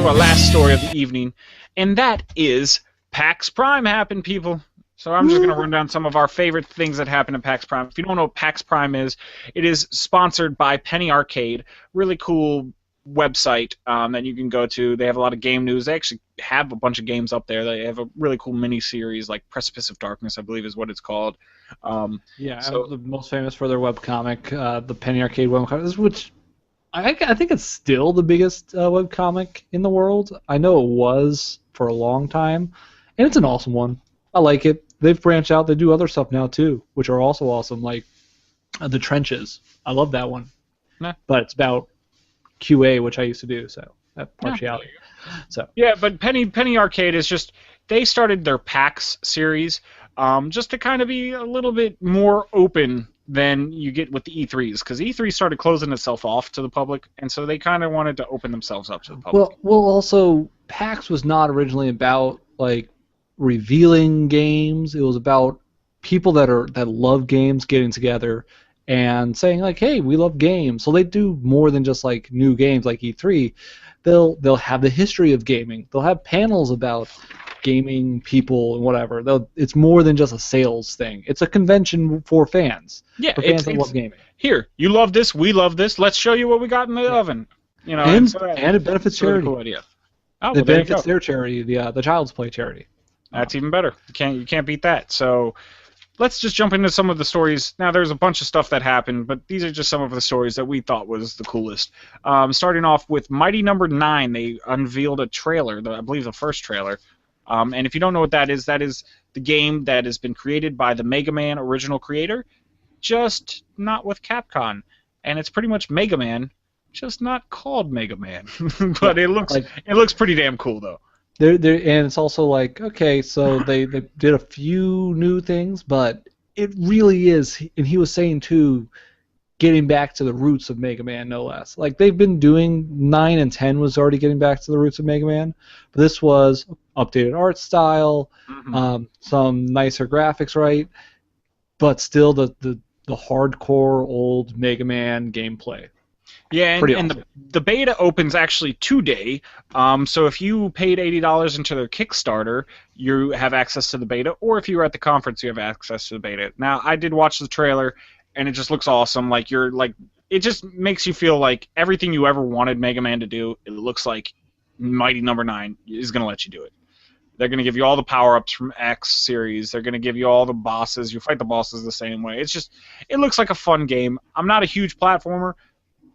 our last story of the evening, and that is PAX Prime happened, people. So I'm just going to run down some of our favorite things that happen at PAX Prime. If you don't know what PAX Prime is, it is sponsored by Penny Arcade. Really cool website that you can go to. They have a lot of game news. They actually have a bunch of games up there. They have a really cool mini-series, like Precipice of Darkness, I believe is what it's called. The most famous for their webcomic, the Penny Arcade webcomic, which I think it's still the biggest webcomic in the world. I know it was for a long time, and it's an awesome one. I like it. They've branched out. They do other stuff now, too, which are also awesome, like The Trenches. I love that one. Nah. But it's about QA, which I used to do, so that partiality. Yeah, but Penny Arcade is just, they started their PAX series just to kind of be a little bit more open than you get with the E3s, because E3 started closing itself off to the public, and so they kind of wanted to open themselves up to the public. Well, also, PAX was not originally about, like, revealing games. It was about people that love games getting together and saying, like, hey, we love games. So they do more than just like new games like E3. They'll have the history of gaming. They'll have panels about gaming people and whatever. It's more than just a sales thing. It's a convention for fans. Yeah, for fans that love gaming. Here, you love this, we love this. Let's show you what we got in the oven. You know, and it benefits charity. Really cool idea. Oh, it benefits their charity, the Child's Play charity. That's even better. You can't beat that. So let's just jump into some of the stories. Now, there's a bunch of stuff that happened, but these are just some of the stories that we thought was the coolest. Starting off with Mighty Number 9, they unveiled a trailer, I believe the first trailer. And if you don't know what that is the game that has been created by the Mega Man original creator, just not with Capcom. And it's pretty much Mega Man, just not called Mega Man. But it looks pretty damn cool, though. And it's also like, okay, so they did a few new things, but it really is, and he was saying too, getting back to the roots of Mega Man, no less. Like, they've been doing, 9 and 10 was already getting back to the roots of Mega Man, but this was updated art style, some nicer graphics, right, but still the hardcore old Mega Man gameplay. Yeah, and awesome. the beta opens actually today. So if you paid $80 into their Kickstarter, you have access to the beta, or if you were at the conference, you have access to the beta. Now, I did watch the trailer, and it just looks awesome. It just makes you feel like everything you ever wanted Mega Man to do, it looks like Mighty Number 9 is going to let you do it. They're going to give you all the power-ups from X series. They're going to give you all the bosses. You fight the bosses the same way. It looks like a fun game. I'm not a huge platformer,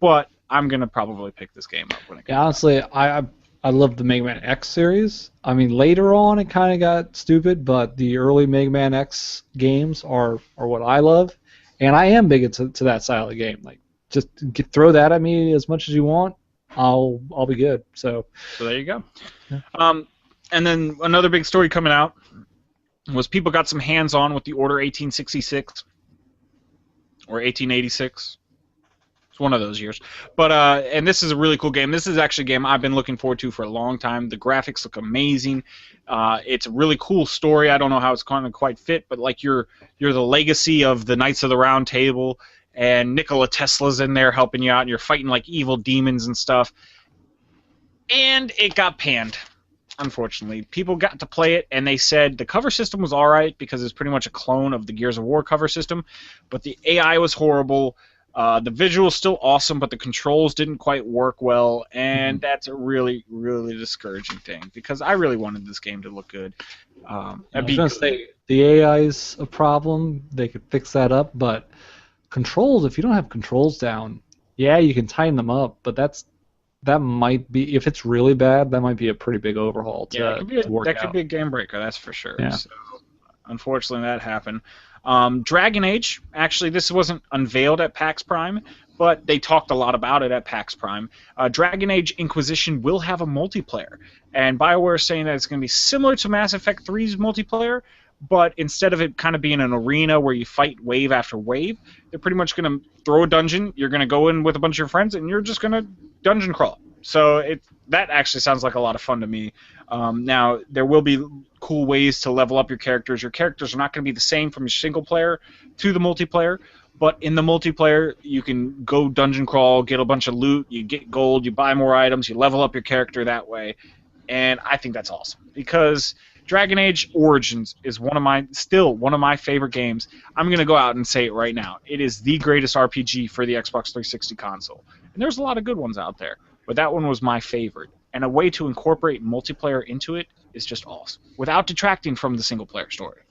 but I'm going to probably pick this game up when it comes out. Honestly, I love the Mega Man X series. I mean, later on it kind of got stupid, but the early Mega Man X games are what I love, and I am big into that style of game. Like, just throw that at me as much as you want, I'll be good. So there you go. Yeah. And then another big story coming out was people got some hands-on with the Order 1866 or 1886. It's one of those years. But and this is a really cool game. This is actually a game I've been looking forward to for a long time. The graphics look amazing. It's a really cool story. I don't know how it's going to quite fit, but like you're the legacy of the Knights of the Round Table, and Nikola Tesla's in there helping you out, and you're fighting like evil demons and stuff. And it got panned, unfortunately. People got to play it, and they said the cover system was alright because it's pretty much a clone of the Gears of War cover system, but the AI was horrible. The visual's still awesome, but the controls didn't quite work well, and that's a really, really discouraging thing, because I really wanted this game to look good. I was going to say, the AI's a problem. They could fix that up, but controls, if you don't have controls down, yeah, you can tighten them up, but that might be, if it's really bad, that might be a pretty big overhaul to work out. That could be a game breaker, that's for sure. Yeah. So, unfortunately, that happened. Dragon Age, actually, this wasn't unveiled at PAX Prime, but they talked a lot about it at PAX Prime. Dragon Age Inquisition will have a multiplayer, and BioWare is saying that it's going to be similar to Mass Effect 3's multiplayer, but instead of it kind of being an arena where you fight wave after wave, they're pretty much going to throw a dungeon, you're going to go in with a bunch of your friends, and you're just going to dungeon crawl. So that actually sounds like a lot of fun to me. Now, there will be cool ways to level up your characters. Your characters are not going to be the same from your single player to the multiplayer, But in the multiplayer, you can go dungeon crawl, get a bunch of loot, you get gold, you buy more items, you level up your character that way. And I think that's awesome because Dragon Age Origins is still one of my favorite games. I'm going to go out and say it right now. It is the greatest RPG for the Xbox 360 console. And there's a lot of good ones out there, but that one was my favorite. And a way to incorporate multiplayer into it is just awesome without detracting from the single-player story.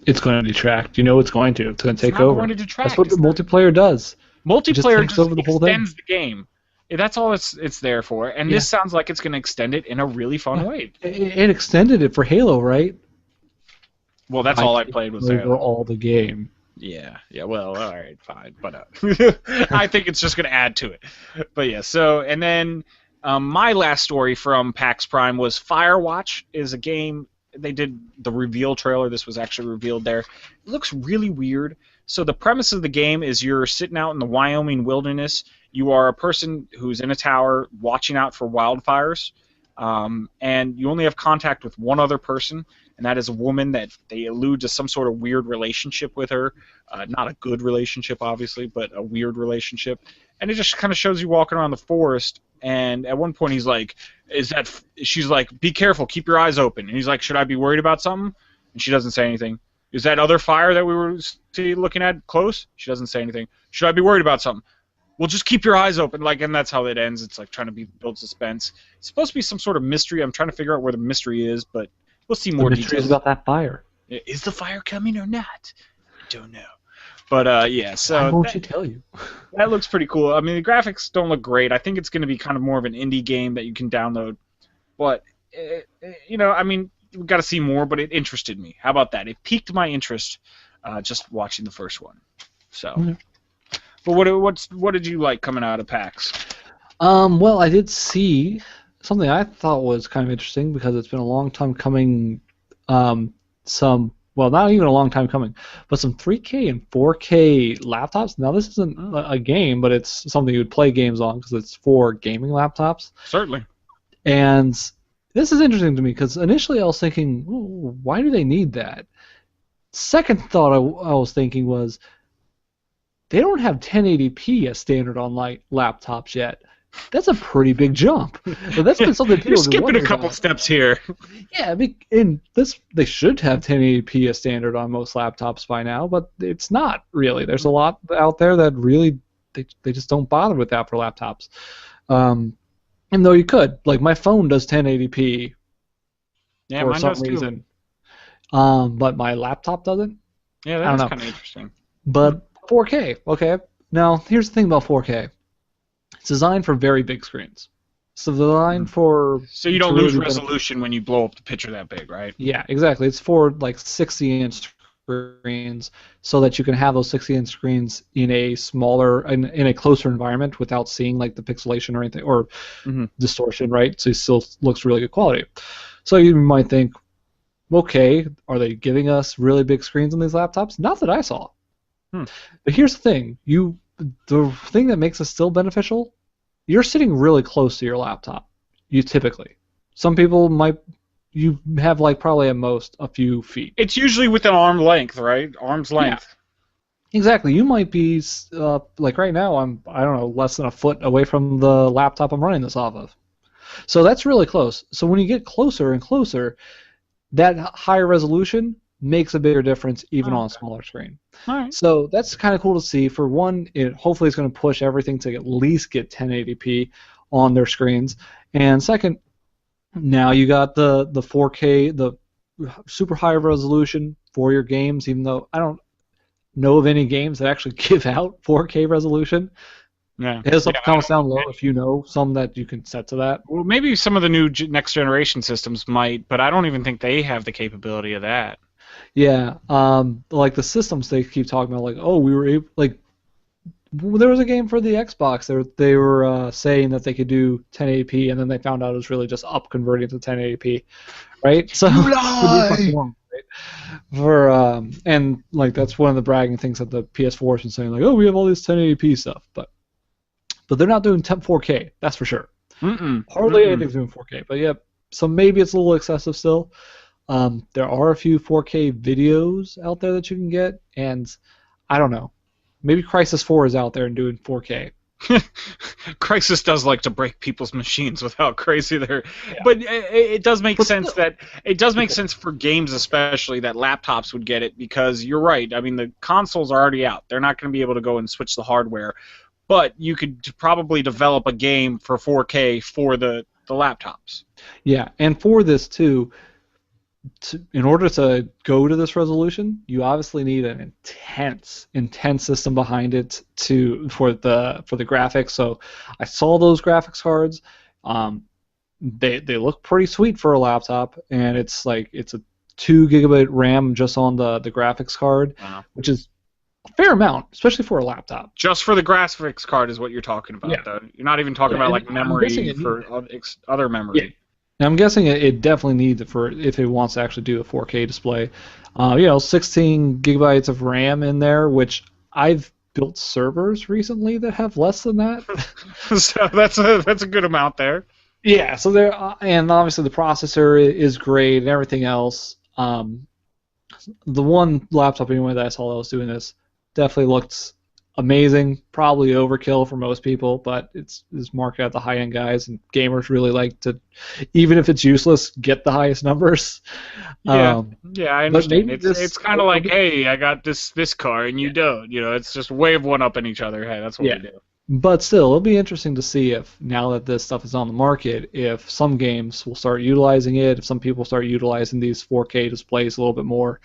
It's going to detract. You know it's going to. It's going to take over. Going to detract. That's what the multiplayer does. Multiplayer just over the whole thing. Extends the game. That's all it's there for. And this sounds like it's going to extend it in a really fun way. It extended it for Halo, right? Well, that's all I played was Halo. All the game. Yeah. Well, all right, fine. But I think it's just going to add to it. But yeah, so, and then my last story from PAX Prime was Firewatch is a game. They did the reveal trailer. This was actually revealed there. It looks really weird. So the premise of the game is you're sitting out in the Wyoming wilderness. You are a person who's in a tower watching out for wildfires, and you only have contact with one other person, and that is a woman that they allude to some sort of weird relationship with her. Not a good relationship, obviously, but a weird relationship. And it just kind of shows you walking around the forest, and at one point he's like, she's like, be careful, keep your eyes open. And he's like, should I be worried about something? And she doesn't say anything. Is that other fire that we were looking at close? She doesn't say anything. Should I be worried about something? Well, just keep your eyes open. And that's how it ends. It's like trying to build suspense. It's supposed to be some sort of mystery. I'm trying to figure out where the mystery is, but we'll see more details. The mystery is about that fire. Is the fire coming or not? I don't know. But yeah, so why won't she tell you? That looks pretty cool. I mean, the graphics don't look great. I think it's going to be kind of more of an indie game that you can download. But I mean, we've got to see more. But it interested me. How about that? It piqued my interest just watching the first one. So, but what did you like coming out of PAX? Well, I did see something I thought was kind of interesting because it's been a long time coming. Well, not even a long time coming, but some 3K and 4K laptops. Now, this isn't a game, but it's something you would play games on because it's for gaming laptops. Certainly. And this is interesting to me because initially I was thinking, why do they need that? Second thought I was thinking was, they don't have 1080p as standard on laptops yet. That's a pretty big jump. So that's been something people You're skipping a couple steps here. Yeah, they should have 1080p as standard on most laptops by now, but it's not really. There's a lot out there that really they just don't bother with that for laptops. Even though you could, like my phone does 1080p for some reason, but my laptop doesn't. Yeah, that's kind of interesting. But 4K, okay. Now here's the thing about 4K. It's designed for very big screens. So designed for... So you don't lose resolution when you blow up the picture that big, right? Yeah, exactly. It's for like 60-inch screens so that you can have those 60-inch screens in a smaller, in a closer environment without seeing like the pixelation or anything, or distortion, right? So it still looks really good quality. So you might think, okay, are they giving us really big screens on these laptops? Not that I saw. But here's the thing. The thing that makes it still beneficial, you're sitting really close to your laptop. You typically. Some people you have like probably at most a few feet. It's usually within arm length, right? Arm's length. Yeah. Exactly. You might be like right now. I don't know, less than a foot away from the laptop I'm running this off of. So that's really close. So when you get closer and closer, that higher resolution makes a bigger difference even on a smaller screen. All right. So that's kind of cool to see. For one, hopefully it's going to push everything to at least get 1080p on their screens. And second, now you got the 4K, the super high resolution for your games, even though I don't know of any games that actually give out 4K resolution. Yeah. It has some comments down low if you know some that you can set to that. Well, maybe some of the new next generation systems might, but I don't even think they have the capability of that. Yeah, like the systems they keep talking about, like, oh, we were able, like, there was a game for the Xbox. They were saying that they could do 1080p, and then they found out it was really just up converting to 1080p, right? So and like that's one of the bragging things that the PS4 has been saying, like, oh, we have all this 1080p stuff, but they're not doing 4K. That's for sure. Hardly anything's doing 4K, but yeah, so maybe it's a little excessive still. There are a few 4K videos out there that you can get, and I don't know. Maybe Crisis 4 is out there and doing 4K. Crisis does like to break people's machines with how crazy they're, but it does make sense that it does make sense for games especially that laptops would get it, because you're right. I mean, the consoles are already out. They're not going to be able to go and switch the hardware, but you could probably develop a game for 4K for the laptops. Yeah, and for this too, in order to go to this resolution, you obviously need an intense system behind it for the graphics. So I saw those graphics cards. They look pretty sweet for a laptop, and it's a 2 GB RAM just on the graphics card, which is a fair amount, especially for a laptop. Just for the graphics card is what you're talking about, though. You're not even talking about like memory for other memory. Yeah. Now, I'm guessing it definitely needs it for if it wants to actually do a 4K display. 16 gigabytes of RAM in there, which I've built servers recently that have less than that. So that's a good amount there. Yeah. So there, and obviously the processor is great and everything else. The one laptop anyway that I saw that was doing this definitely looked amazing. Probably overkill for most people, but it's marketed at the high-end guys, and gamers really like to, even if it's useless, get the highest numbers. Yeah, I understand. It's kind of like, hey, I got this car and you don't. It's just a way of one-upping each other. Hey, that's what we do. But still, it'll be interesting to see if, now that this stuff is on the market, if some games will start utilizing it, if some people start utilizing these 4K displays a little bit more,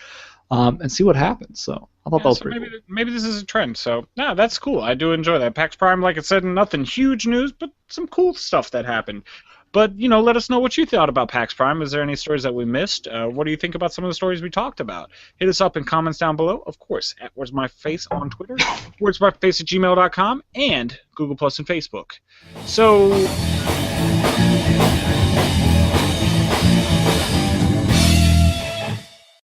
and see what happens. So I thought that was pretty cool. Maybe this is a trend. So yeah, that's cool. I do enjoy that. PAX Prime, like I said, nothing huge news, but some cool stuff that happened. But let us know what you thought about PAX Prime. Is there any stories that we missed? What do you think about some of the stories we talked about? Hit us up in comments down below. Of course, at Where's My Face on Twitter, where'smyface@gmail.com, and Google Plus and Facebook. So